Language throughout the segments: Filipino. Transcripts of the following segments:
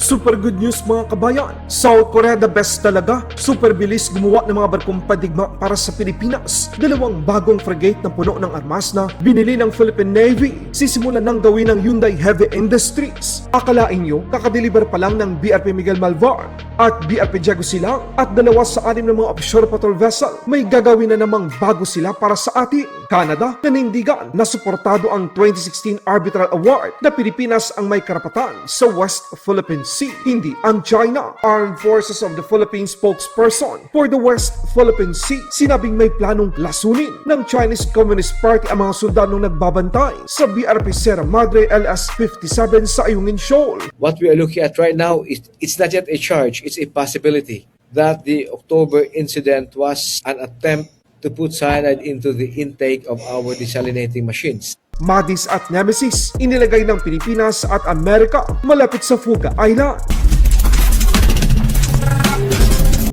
Super good news mga kabayan. South Korea the best talaga. Super bilis gumawa ng mga barkong padigma para sa Pilipinas. Dalawang bagong frigate na puno ng armas na binili ng Philippine Navy. Sisimulan ng gawin ng Hyundai Heavy Industries. Akalain nyo, kakadeliver pa lang ng BRP Miguel Malvar at BRP Diego Silang at 2 sa 6 ng mga offshore patrol vessel. May gagawin na namang bago sila para sa atin. Canada, nanindigan na suportado ang 2016 Arbitral Award na Pilipinas ang may karapatan sa West Philippine Sea. Hindi ang China. Armed Forces of the Philippines spokesperson for the West Philippine Sea sinabing may planong lasunin ng Chinese Communist Party ang mga sundalong nagbabantay sa BRP Sierra Madre LS-57 sa Ayungin Shoal. What we are looking at right now is it's not yet a charge, it's a possibility that the October incident was an attempt to put cyanide into the intake of our desalinating machines. Madis at Nemesis, inilagay ng Pilipinas at Amerika malapit sa Fuga Island.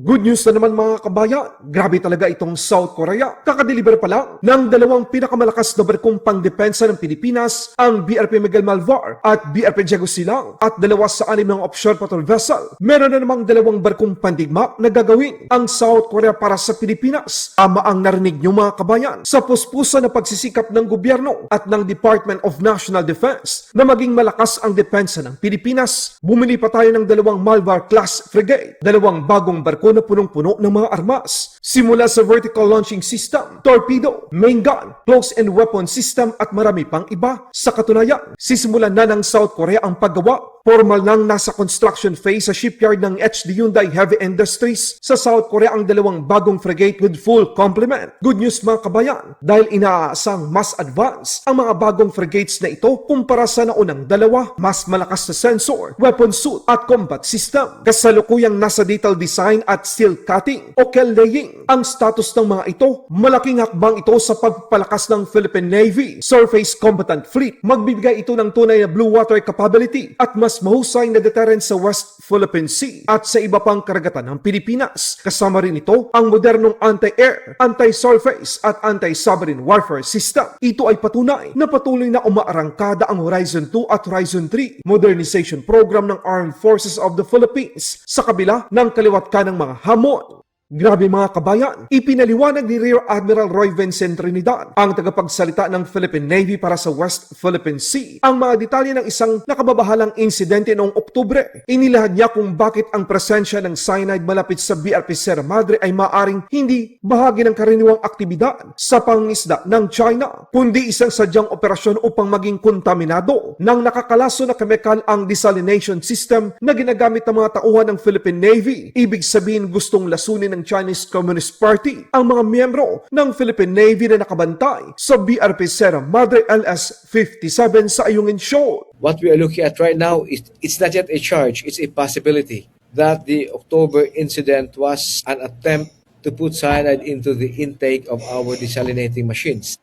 Good news na naman mga kabayan, grabe talaga itong South Korea. Kakadeliver pa lang ng 2 pinakamalakas na barkong pangdepensa ng Pilipinas, ang BRP Miguel Malvar at BRP Diego Silang at 2 sa 6 ng offshore patrol vessel. Meron na namang 2 barkong pandigma na gagawin ang South Korea para sa Pilipinas. Tama ang narinig nyo mga kabayan sa puspusan na pagsisikap ng gobyerno at ng Department of National Defense na maging malakas ang depensa ng Pilipinas. Bumili pa tayo ng 2 Malvar class frigate, 2 bagong barko na punong-puno ng mga armas. Simula sa vertical launching system, torpedo, main gun, close-end weapon system at marami pang iba. Sa katunayan, sisimulan na ng South Korea ang paggawa. Formal nang nasa construction phase sa shipyard ng HD Hyundai Heavy Industries sa South Korea ang 2 bagong frigate with full complement. Good news mga kabayan, dahil inaasang mas advanced ang mga bagong frigates na ito kumpara sa naunang 2, mas malakas na sensor, weapon suit at combat system. Kasalukuyang nasa detail design at steel cutting o keel laying ang status ng mga ito. Malaking hakbang ito sa pagpapalakas ng Philippine Navy Surface Combatant Fleet. Magbibigay ito ng tunay na blue water capability at mas mahusay na deterrent sa West Philippine Sea at sa iba pang karagatan ng Pilipinas. Kasama rin ito ang modernong anti-air, anti-surface at anti-submarine warfare system. Ito ay patunay na patuloy na umaarangkada ang Horizon 2 at Horizon 3 modernization program ng Armed Forces of the Philippines sa kabila ng kaliwat ka ng mga hamon. Grabe mga kabayan, ipinaliwanag ni Rear Admiral Roy Vincent Trinidad, ang tagapagsalita ng Philippine Navy para sa West Philippine Sea, ang mga detalye ng isang nakababahalang insidente noong Oktubre. Inilahad niya kung bakit ang presensya ng cyanide malapit sa BRP Sierra Madre ay maaring hindi bahagi ng karaniwang aktibidad sa pangisda ng China, kundi isang sadyang operasyon upang maging kontaminado ng nakakalaso na kemikal ang desalination system na ginagamit ng mga tauhan ng Philippine Navy. Ibig sabihin gustong lasunin ng Chinese Communist Party ang mga miyembro ng Philippine Navy na nakabantay sa BRP Sierra Madre LS-57 sa Ayungin Shoal. What we are looking at right now is it's not yet a charge, it's a possibility that the October incident was an attempt to put cyanide into the intake of our desalinating machines.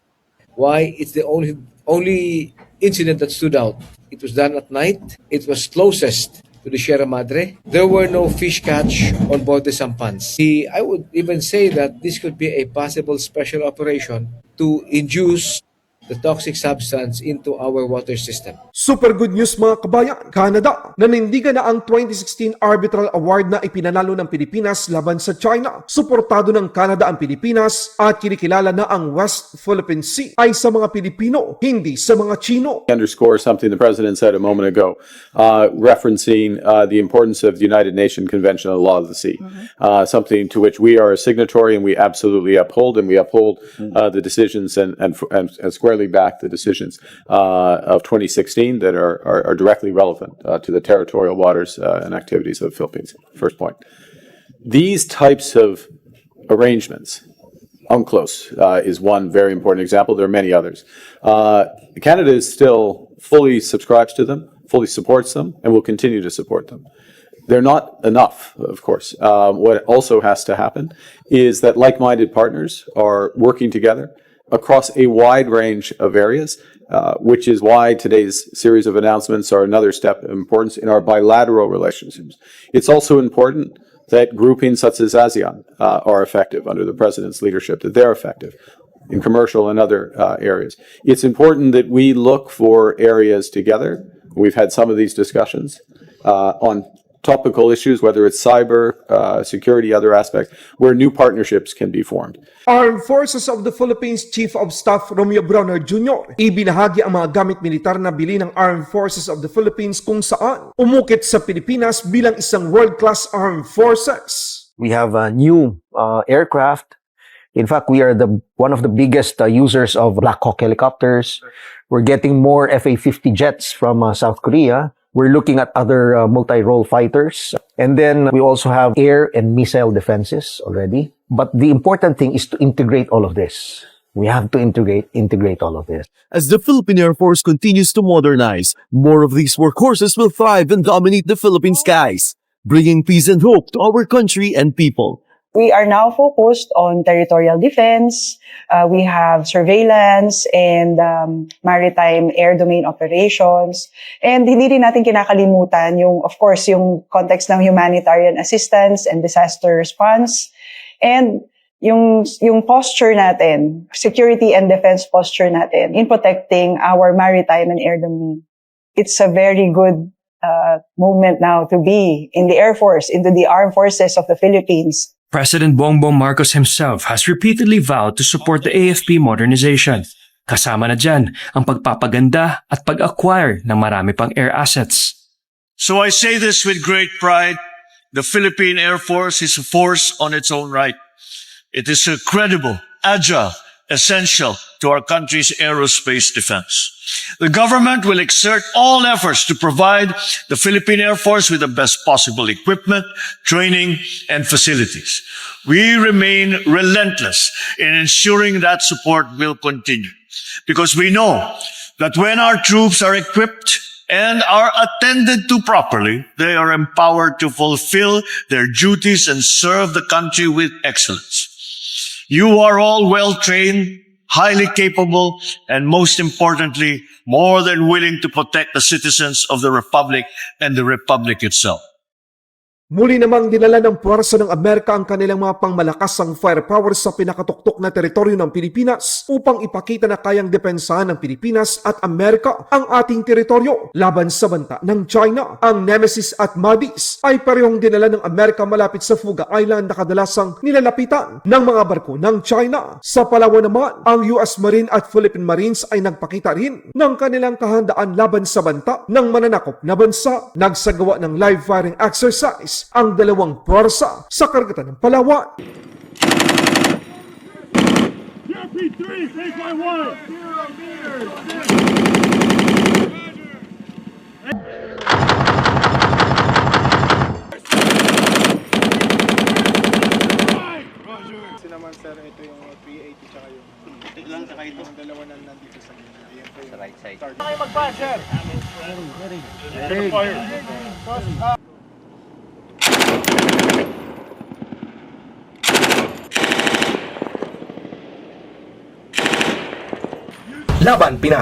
Why? It's the only incident that stood out. It was done at night. It was closest to the Sierra Madre. There were no fish catch on board the sampans. I would even say that this could be a possible special operation to induce the toxic substance into our water system. Super good news mga kabayan, Canada, nanindigan na ang 2016 Arbitral Award na ipinanalo ng Pilipinas laban sa China. Suportado ng Canada ang Pilipinas at kinikilala na ang West Philippine Sea ay sa mga Pilipino, hindi sa mga Chino. Underscore something the President said a moment ago, referencing the importance of the United Nations Convention on the Law of the Sea, something to which we are a signatory and we absolutely uphold, and we uphold the decisions and squarely back the decisions of 2016 that are directly relevant to the territorial waters and activities of the Philippines. First point. These types of arrangements, UNCLOS is one very important example. There are many others. Canada is still fully subscribes to them, fully supports them, and will continue to support them. They're not enough, of course. What also has to happen is that like-minded partners are working together across a wide range of areas, which is why today's series of announcements are another step of importance in our bilateral relationships. It's also important that groupings such as ASEAN are effective under the President's leadership, that they're effective in commercial and other areas. It's important that we look for areas together. We've had some of these discussions on topical issues, whether it's cyber, security, other aspects, where new partnerships can be formed. Armed Forces of the Philippines Chief of Staff Romeo Bronner Jr. ibinahagi ang mga gamit militar na bili ng Armed Forces of the Philippines kung saan umukit sa Pilipinas bilang isang world-class armed forces. We have new aircraft. In fact, we are one of the biggest users of Black Hawk helicopters. We're getting more FA-50 jets from South Korea. We're looking at other multi-role fighters. And then we also have air and missile defenses already. But the important thing is to integrate all of this. We have to integrate all of this. As the Philippine Air Force continues to modernize, more of these workhorses will thrive and dominate the Philippine skies, bringing peace and hope to our country and people. We are now focused on territorial defense. We have surveillance and maritime air domain operations. And hindi rin natin kinakalimutan of course, yung context ng humanitarian assistance and disaster response. And yung posture natin, security and defense posture natin in protecting our maritime and air domain. It's a very good moment now to be in the Air Force, into the Armed Forces of the Philippines. President Bongbong Marcos himself has repeatedly vowed to support the AFP modernization. Kasama na dyan ang pagpapaganda at pag-acquire ng marami pang air assets. So I say this with great pride. The Philippine Air Force is a force on its own right. It is a credible, agile, essential to our country's aerospace defense. The government will exert all efforts to provide the Philippine Air Force with the best possible equipment, training, and facilities. We remain relentless in ensuring that support will continue because we know that when our troops are equipped and are attended to properly, they are empowered to fulfill their duties and serve the country with excellence. You are all well-trained, highly capable, and most importantly, more than willing to protect the citizens of the Republic and the Republic itself. Muli namang dinala ng puwersa ng Amerika ang kanilang mga pangmalakasang firepower sa pinakatuktok na teritoryo ng Pilipinas upang ipakita na kayang depensahan ng Pilipinas at Amerika ang ating teritoryo laban sa banta ng China. Ang Nemesis at Madis ay parehong dinala ng Amerika malapit sa Fuga Island na kadalasang nilalapitan ng mga barko ng China. Sa Palawan naman, ang US Marine at Philippine Marines ay nagpakita rin ng kanilang kahandaan laban sa banta ng mananakop na bansa. Nagsagawa ng live firing exercise ang dalawang puwersa sa karagatan ng Palawan. Naman sir, ito yung 380 tsaka yung lang tsaka ito ang dalawa na nandito sa gitna. Ayan po yung sa right side. Tayo mag-fire sir. Laban Pinas.